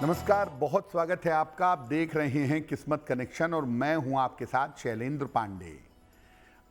नमस्कार, बहुत स्वागत है आपका। आप देख रहे हैं किस्मत कनेक्शन और मैं हूं आपके साथ शैलेंद्र पांडे।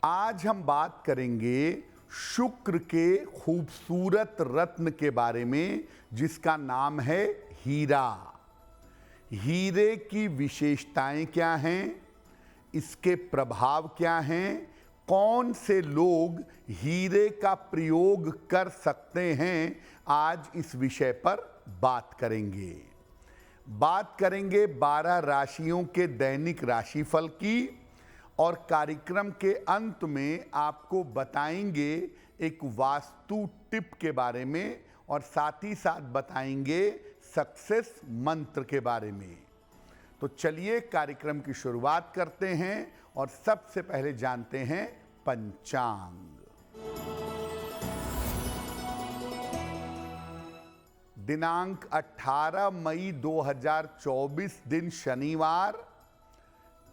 आज हम बात करेंगे शुक्र के खूबसूरत रत्न के बारे में जिसका नाम है हीरा। हीरे की विशेषताएं क्या हैं, इसके प्रभाव क्या हैं, कौन से लोग हीरे का प्रयोग कर सकते हैं, आज इस विषय पर बात करेंगे। बात करेंगे 12 राशियों के दैनिक राशिफल की और कार्यक्रम के अंत में आपको बताएंगे एक वास्तु टिप के बारे में और साथ ही साथ बताएंगे सक्सेस मंत्र के बारे में। तो चलिए कार्यक्रम की शुरुआत करते हैं और सबसे पहले जानते हैं पंचांग। दिनांक 18 मई 2024 दिन शनिवार,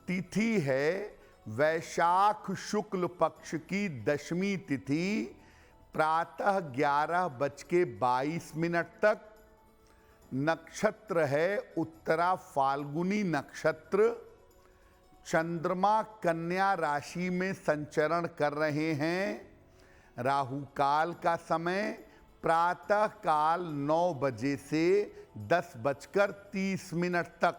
तिथि है वैशाख शुक्ल पक्ष की दशमी तिथि, प्रातः 11:22 तक। नक्षत्र है उत्तरा फाल्गुनी नक्षत्र। चंद्रमा कन्या राशि में संचरण कर रहे हैं। राहु काल का समय प्रातः काल 9 बजे से 10:30 तक।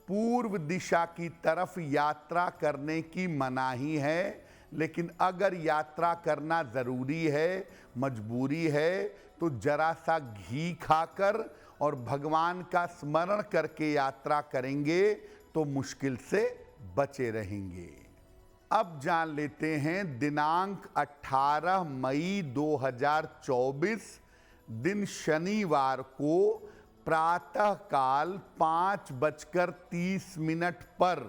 पूर्व दिशा की तरफ यात्रा करने की मनाही है, लेकिन अगर यात्रा करना ज़रूरी है, मजबूरी है, तो जरा सा घी खाकर और भगवान का स्मरण करके यात्रा करेंगे तो मुश्किल से बचे रहेंगे। अब जान लेते हैं दिनांक 18 मई 2024 दिन शनिवार को प्रातः काल 5:30 पर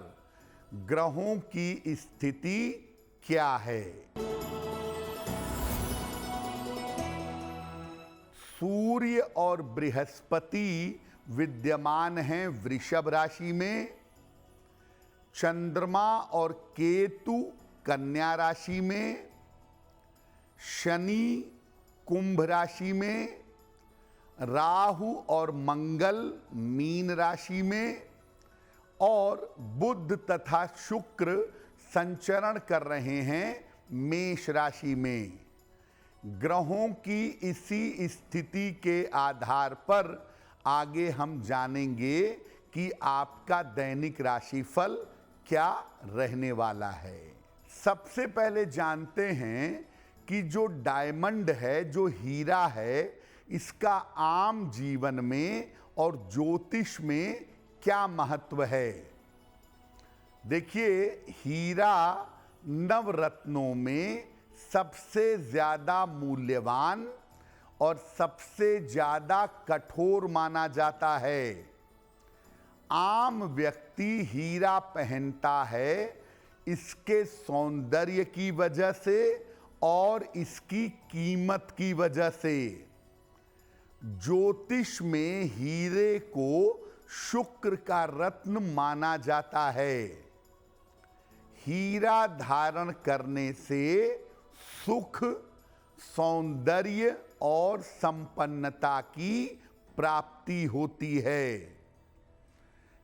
ग्रहों की स्थिति क्या है। सूर्य और बृहस्पति विद्यमान हैं वृषभ राशि में। चंद्रमा और केतु कन्या राशि में। शनि कुंभ राशि में। राहु और मंगल मीन राशि में और बुध तथा शुक्र संचरण कर रहे हैं मेष राशि में। ग्रहों की इसी स्थिति के आधार पर आगे हम जानेंगे कि आपका दैनिक राशिफल क्या रहने वाला है। सबसे पहले जानते हैं कि जो डायमंड है, जो हीरा है, इसका आम जीवन में और ज्योतिष में क्या महत्व है। देखिए, हीरा नवरत्नों में सबसे ज्यादा मूल्यवान और सबसे ज्यादा कठोर माना जाता है। आम व्यक्ति हीरा पहनता है इसके सौंदर्य की वजह से और इसकी कीमत की वजह से। ज्योतिष में हीरे को शुक्र का रत्न माना जाता है। हीरा धारण करने से सुख, सौंदर्य और संपन्नता की प्राप्ति होती है।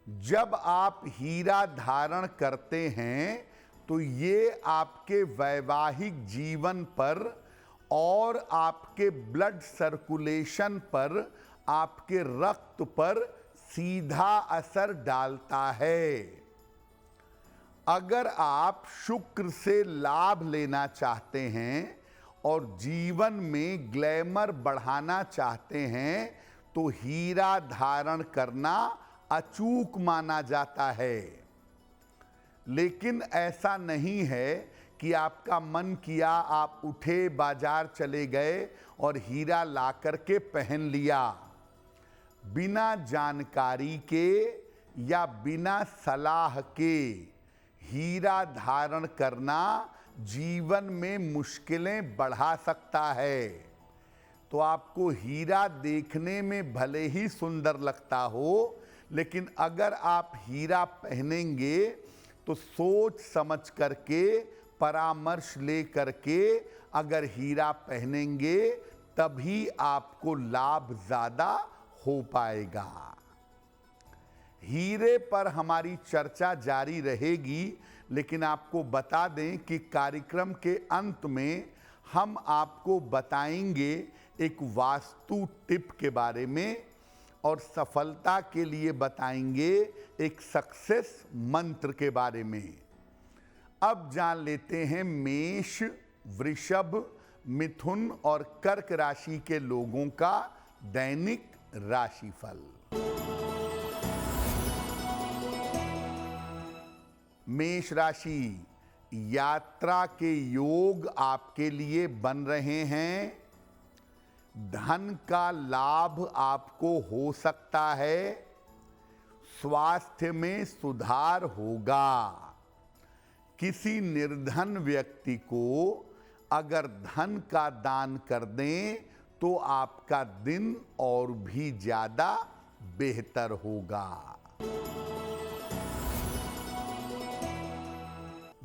जब आप हीरा धारण करते हैं तो ये आपके वैवाहिक जीवन पर और आपके ब्लड सर्कुलेशन पर, आपके रक्त पर सीधा असर डालता है। अगर आप शुक्र से लाभ लेना चाहते हैं और जीवन में ग्लैमर बढ़ाना चाहते हैं तो हीरा धारण करना अचूक माना जाता है। लेकिन ऐसा नहीं है कि आपका मन किया, आप उठे बाजार चले गए और हीरा ला करके पहन लिया। बिना जानकारी के या बिना सलाह के हीरा धारण करना जीवन में मुश्किलें बढ़ा सकता है। तो आपको हीरा देखने में भले ही सुंदर लगता हो, लेकिन अगर आप हीरा पहनेंगे तो सोच समझ करके, परामर्श ले करके अगर हीरा पहनेंगे तभी आपको लाभ ज़्यादा हो पाएगा। हीरे पर हमारी चर्चा जारी रहेगी, लेकिन आपको बता दें कि कार्यक्रम के अंत में हम आपको बताएंगे एक वास्तु टिप के बारे में और सफलता के लिए बताएंगे एक सक्सेस मंत्र के बारे में। अब जान लेते हैं मेष, वृषभ, मिथुन और कर्क राशि के लोगों का दैनिक राशिफल। मेष राशि, यात्रा के योग आपके लिए बन रहे हैं। धन का लाभ आपको हो सकता है। स्वास्थ्य में सुधार होगा। किसी निर्धन व्यक्ति को अगर धन का दान कर दें तो आपका दिन और भी ज्यादा बेहतर होगा।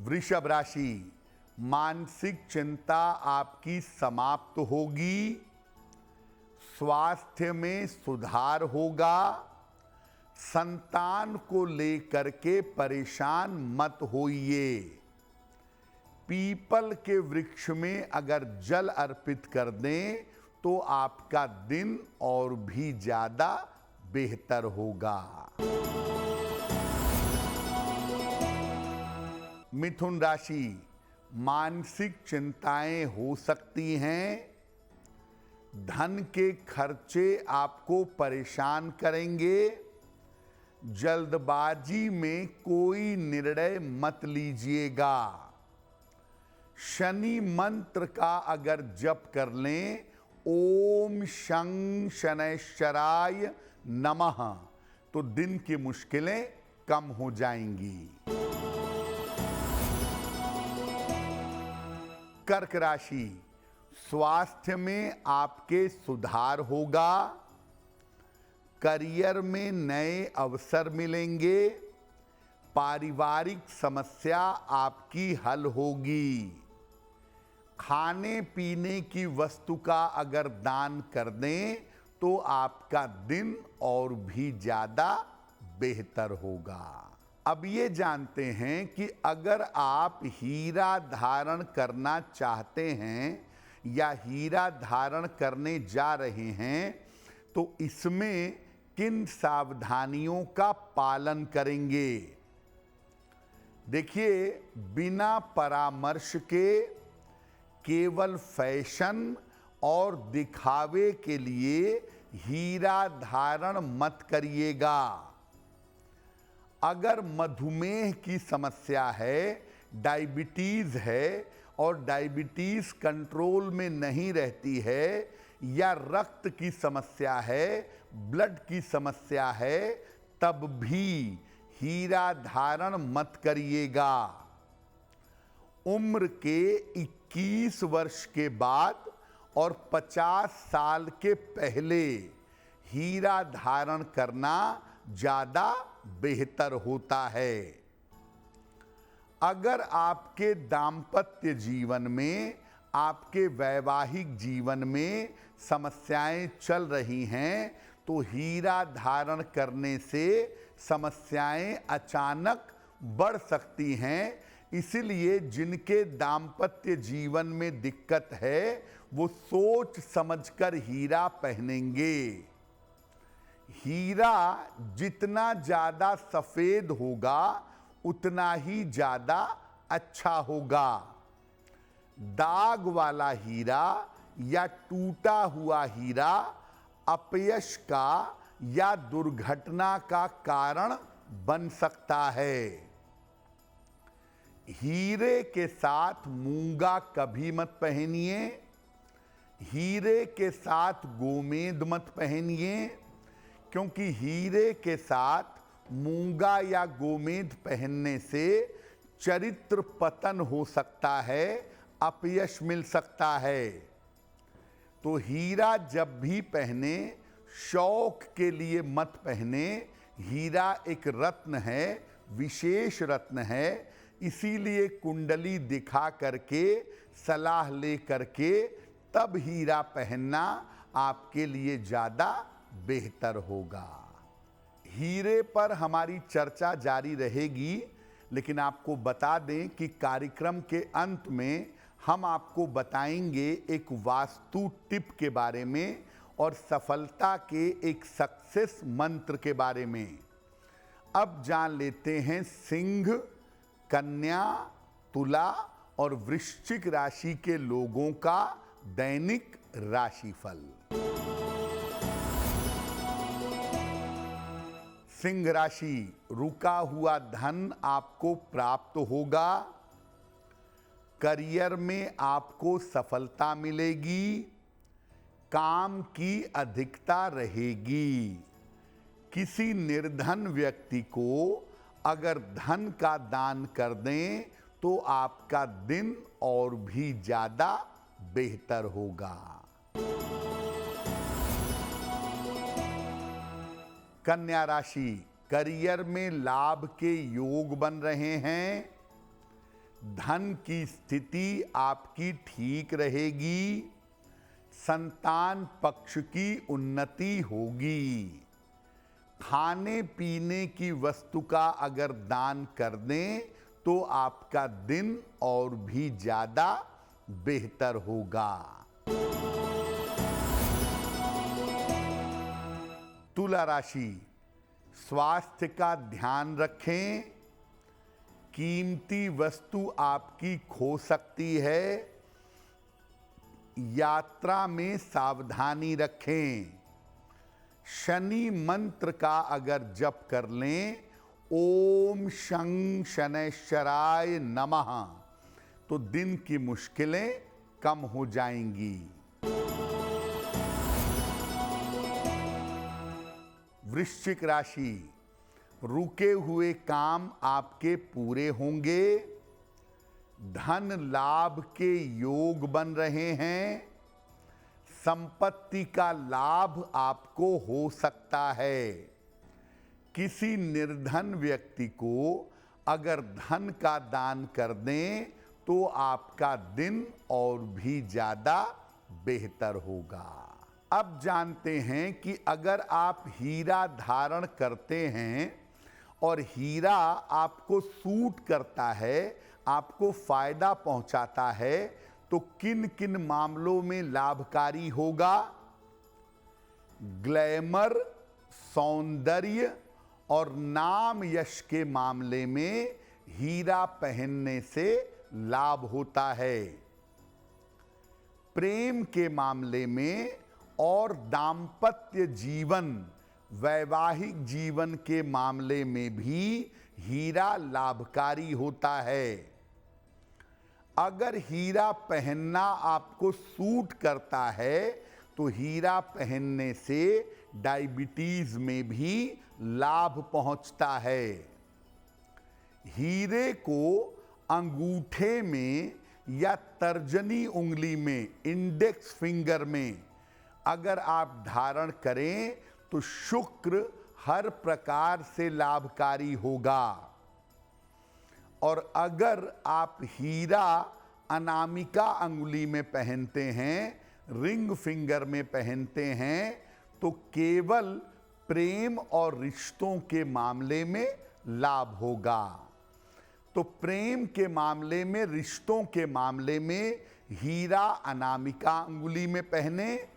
वृषभ राशि, मानसिक चिंता आपकी समाप्त होगी। स्वास्थ्य में सुधार होगा। संतान को लेकर के परेशान मत होइए। पीपल के वृक्ष में अगर जल अर्पित कर दें तो आपका दिन और भी ज्यादा बेहतर होगा। मिथुन राशि, मानसिक चिंताएं हो सकती हैं। धन के खर्चे आपको परेशान करेंगे। जल्दबाजी में कोई निर्णय मत लीजिएगा। शनि मंत्र का अगर जप कर लें, ओम शं शनैश्चराय नमः, तो दिन की मुश्किलें कम हो जाएंगी। कर्क राशि, स्वास्थ्य में आपके सुधार होगा। करियर में नए अवसर मिलेंगे। पारिवारिक समस्या आपकी हल होगी। खाने पीने की वस्तु का अगर दान कर दें तो आपका दिन और भी ज्यादा बेहतर होगा। अब ये जानते हैं कि अगर आप हीरा धारण करना चाहते हैं या हीरा धारण करने जा रहे हैं तो इसमें किन सावधानियों का पालन करेंगे। देखिए, बिना परामर्श के केवल फैशन और दिखावे के लिए हीरा धारण मत करिएगा। अगर मधुमेह की समस्या है, डायबिटीज है और डायबिटीज कंट्रोल में नहीं रहती है, या रक्त की समस्या है, ब्लड की समस्या है, तब भी हीरा धारण मत करिएगा। उम्र के 21 वर्ष के बाद और 50 साल के पहले हीरा धारण करना ज्यादा बेहतर होता है। अगर आपके दाम्पत्य जीवन में, आपके वैवाहिक जीवन में समस्याएं चल रही हैं तो हीरा धारण करने से समस्याएं अचानक बढ़ सकती हैं। इसलिए जिनके दाम्पत्य जीवन में दिक्कत है वो सोच समझकर हीरा पहनेंगे। हीरा जितना ज्यादा सफेद होगा उतना ही ज्यादा अच्छा होगा। दाग वाला हीरा या टूटा हुआ हीरा अपयश का या दुर्घटना का कारण बन सकता है। हीरे के साथ मूंगा कभी मत पहनिए। हीरे के साथ गोमेद मत पहनिए, क्योंकि हीरे के साथ मूंगा या गोमेद पहनने से चरित्र पतन हो सकता है, अपयश मिल सकता है। तो हीरा जब भी पहने शौक के लिए मत पहने। हीरा एक रत्न है, विशेष रत्न है, इसीलिए कुंडली दिखा करके, सलाह ले करके तब हीरा पहनना आपके लिए ज्यादा बेहतर होगा। हीरे पर हमारी चर्चा जारी रहेगी, लेकिन आपको बता दें कि कार्यक्रम के अंत में हम आपको बताएंगे एक वास्तु टिप के बारे में और सफलता के एक सक्सेस मंत्र के बारे में। अब जान लेते हैं सिंह, कन्या, तुला और वृश्चिक राशि के लोगों का दैनिक राशिफल। सिंह राशि, रुका हुआ धन आपको प्राप्त होगा। करियर में आपको सफलता मिलेगी। काम की अधिकता रहेगी। किसी निर्धन व्यक्ति को अगर धन का दान कर दें तो आपका दिन और भी ज्यादा बेहतर होगा। कन्या राशि, करियर में लाभ के योग बन रहे हैं। धन की स्थिति आपकी ठीक रहेगी। संतान पक्ष की उन्नति होगी। खाने पीने की वस्तु का अगर दान कर दें तो आपका दिन और भी ज्यादा बेहतर होगा। तुला राशि, स्वास्थ्य का ध्यान रखें। कीमती वस्तु आपकी खो सकती है। यात्रा में सावधानी रखें। शनि मंत्र का अगर जप कर लें, ओम शं शनैश्चराय नमः, तो दिन की मुश्किलें कम हो जाएंगी। वृश्चिक राशि, रुके हुए काम आपके पूरे होंगे। धन लाभ के योग बन रहे हैं। संपत्ति का लाभ आपको हो सकता है। किसी निर्धन व्यक्ति को अगर धन का दान कर दें तो आपका दिन और भी ज्यादा बेहतर होगा। अब जानते हैं कि अगर आप हीरा धारण करते हैं और हीरा आपको सूट करता है, आपको फायदा पहुंचाता है, तो किन किन मामलों में लाभकारी होगा? ग्लैमर, सौंदर्य और नाम यश के मामले में हीरा पहनने से लाभ होता है। प्रेम के मामले में और दाम्पत्य जीवन, वैवाहिक जीवन के मामले में भी हीरा लाभकारी होता है। अगर हीरा पहनना आपको सूट करता है तो हीरा पहनने से डायबिटीज में भी लाभ पहुंचता है। हीरे को अंगूठे में या तर्जनी उंगली में, इंडेक्स फिंगर में अगर आप धारण करें तो शुक्र हर प्रकार से लाभकारी होगा। और अगर आप हीरा अनामिका अंगुली में पहनते हैं, रिंग फिंगर में पहनते हैं, तो केवल प्रेम और रिश्तों के मामले में लाभ होगा। तो प्रेम के मामले में, रिश्तों के मामले में हीरा अनामिका अंगुली में पहने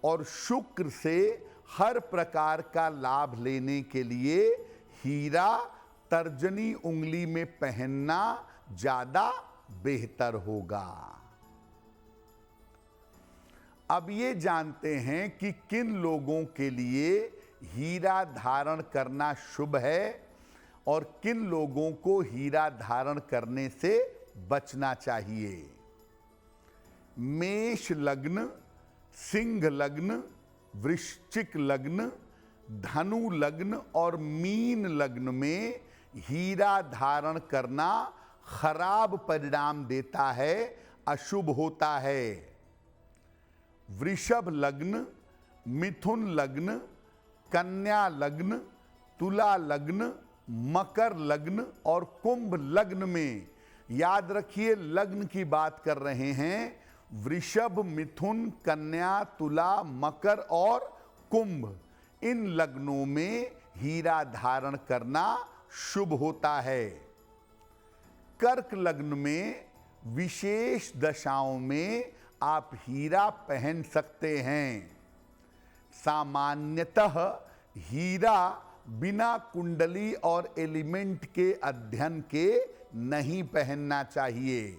और शुक्र से हर प्रकार का लाभ लेने के लिए हीरा तर्जनी उंगली में पहनना ज्यादा बेहतर होगा। अब ये जानते हैं कि किन लोगों के लिए हीरा धारण करना शुभ है और किन लोगों को हीरा धारण करने से बचना चाहिए। मेष लग्न, सिंह लग्न, वृश्चिक लग्न, धनु लग्न और मीन लग्न में हीरा धारण करना खराब परिणाम देता है, अशुभ होता है। वृषभ लग्न, मिथुन लग्न, कन्या लग्न, तुला लग्न, मकर लग्न और कुंभ लग्न में, याद रखिए लग्न की बात कर रहे हैं, वृषभ, मिथुन, कन्या, तुला, मकर और कुंभ, इन लग्नों में हीरा धारण करना शुभ होता है। कर्क लग्न में विशेष दशाओं में आप हीरा पहन सकते हैं। सामान्यतः हीरा बिना कुंडली और एलिमेंट के अध्ययन के नहीं पहनना चाहिए।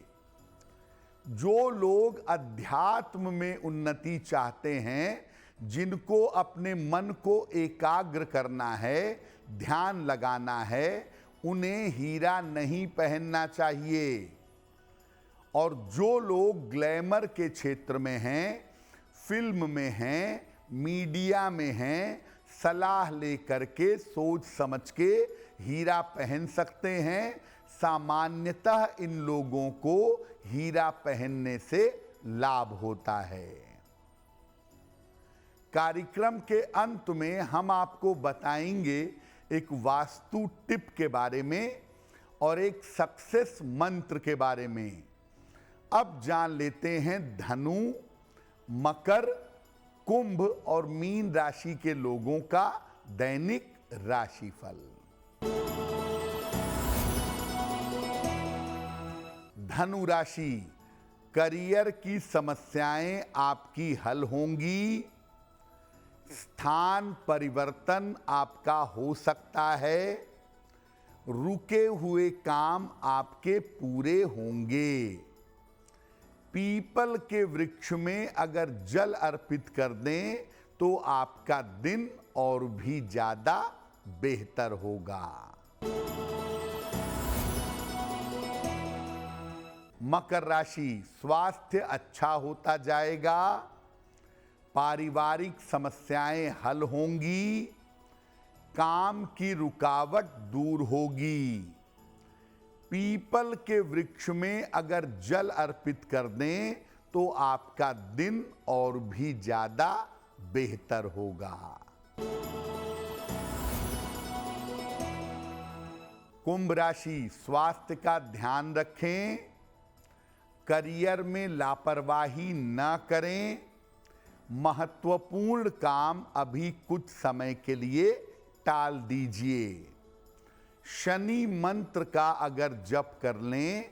जो लोग अध्यात्म में उन्नति चाहते हैं, जिनको अपने मन को एकाग्र करना है, ध्यान लगाना है, उन्हें हीरा नहीं पहनना चाहिए। और जो लोग ग्लैमर के क्षेत्र में हैं, फिल्म में हैं, मीडिया में हैं, सलाह लेकर के सोच समझ के हीरा पहन सकते हैं। सामान्यतः इन लोगों को हीरा पहनने से लाभ होता है। कार्यक्रम के अंत में हम आपको बताएंगे एक वास्तु टिप के बारे में और एक सक्सेस मंत्र के बारे में। अब जान लेते हैं धनु, मकर, कुंभ और मीन राशि के लोगों का दैनिक राशिफल। धनु राशि, करियर की समस्याएं आपकी हल होंगी। स्थान परिवर्तन आपका हो सकता है। रुके हुए काम आपके पूरे होंगे। पीपल के वृक्ष में अगर जल अर्पित कर दें तो आपका दिन और भी ज्यादा बेहतर होगा। मकर राशि, स्वास्थ्य अच्छा होता जाएगा। पारिवारिक समस्याएं हल होंगी। काम की रुकावट दूर होगी। पीपल के वृक्ष में अगर जल अर्पित कर दें तो आपका दिन और भी ज्यादा बेहतर होगा। कुंभ राशि, स्वास्थ्य का ध्यान रखें। करियर में लापरवाही न करें। महत्वपूर्ण काम अभी कुछ समय के लिए टाल दीजिए। शनि मंत्र का अगर जप कर लें,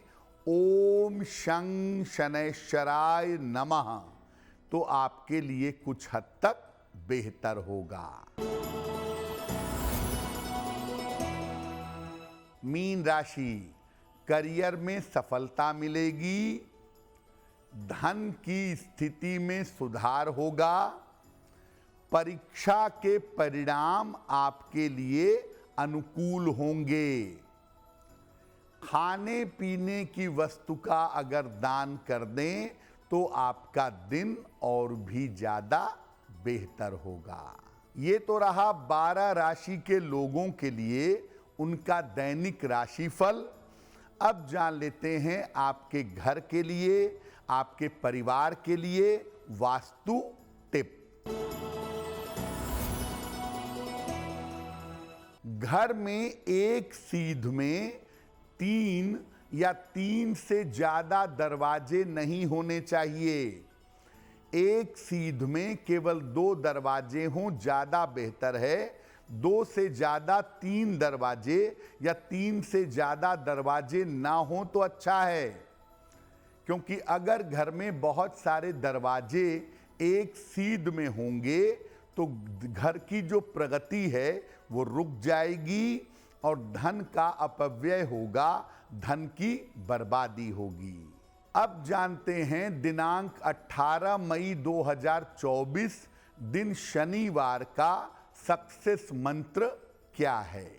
ओम शं शनैश्चराय नमः, तो आपके लिए कुछ हद तक बेहतर होगा। मीन राशि, करियर में सफलता मिलेगी। धन की स्थिति में सुधार होगा। परीक्षा के परिणाम आपके लिए अनुकूल होंगे। खाने पीने की वस्तु का अगर दान कर दें तो आपका दिन और भी ज्यादा बेहतर होगा। ये तो रहा 12 राशि के लोगों के लिए उनका दैनिक राशिफल। अब जान लेते हैं आपके घर के लिए, आपके परिवार के लिए वास्तु टिप। घर में एक सीध में 3 या 3 से ज्यादा दरवाजे नहीं होने चाहिए। एक सीध में केवल 2 दरवाजे हों ज्यादा बेहतर है। 2 से ज्यादा 3 दरवाजे या 3 से ज्यादा दरवाजे ना हो तो अच्छा है, क्योंकि अगर घर में बहुत सारे दरवाजे एक सीध में होंगे तो घर की जो प्रगति है वो रुक जाएगी और धन का अपव्यय होगा, धन की बर्बादी होगी। अब जानते हैं दिनांक 18 मई 2024 दिन शनिवार का सक्सेस मंत्र क्या है।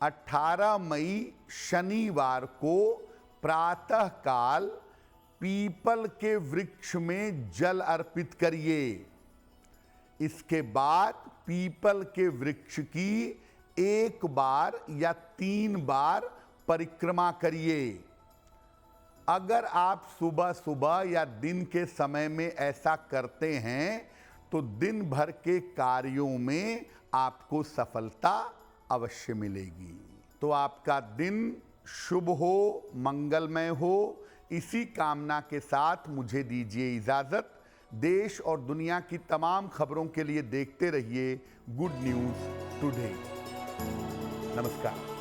18 मई शनिवार को प्रातः काल पीपल के वृक्ष में जल अर्पित करिए। इसके बाद पीपल के वृक्ष की 1 बार या 3 बार परिक्रमा करिए। अगर आप सुबह सुबह या दिन के समय में ऐसा करते हैं तो दिन भर के कार्यों में आपको सफलता अवश्य मिलेगी। तो आपका दिन शुभ हो, मंगलमय हो, इसी कामना के साथ मुझे दीजिए इजाजत। देश और दुनिया की तमाम खबरों के लिए देखते रहिए गुड न्यूज टुडे। नमस्कार।